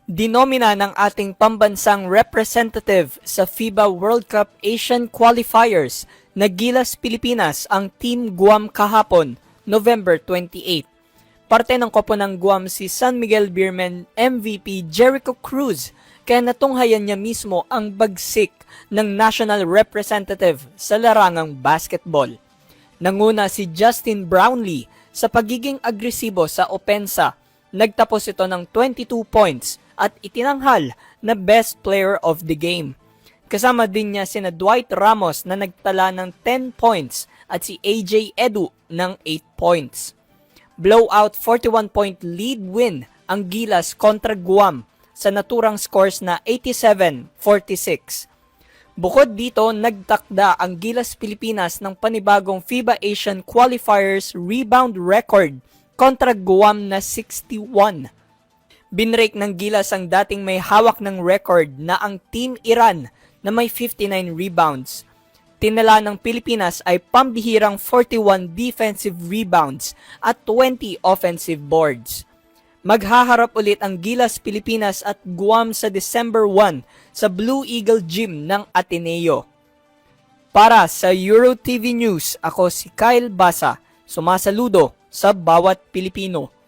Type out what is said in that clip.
Dinomina ng ating pambansang representative sa FIBA World Cup Asian Qualifiers na Gilas Pilipinas ang Team Guam kahapon, November 28. Parte ng koponang Guam si San Miguel Beermen MVP Jericho Cruz, kaya natunghayan niya mismo ang bagsik ng national representative sa larangang basketball. Nanguna si Justin Brownlee sa pagiging agresibo sa opensa. Nagtapos ito ng 22 points at itinanghal na best player of the game. Kasama din niya sina Dwight Ramos na nagtala ng 10 points at si AJ Edu ng 8 points. Blowout 41-point lead win ang Gilas kontra Guam sa naturang scores na 87-46. Bukod dito, nagtakda ang Gilas Pilipinas ng panibagong FIBA Asian Qualifiers rebound record kontra Guam na 61. Binrake ng Gilas ang dating may hawak ng record na ang Team Iran na may 59 rebounds. Tinala ng Pilipinas ay pambihirang 41 defensive rebounds at 20 offensive boards. Maghaharap ulit ang Gilas Pilipinas at Guam sa December 1 sa Blue Eagle Gym ng Ateneo. Para sa EuroTV News, ako si Kyle Basa, sumasaludo sa bawat Pilipino.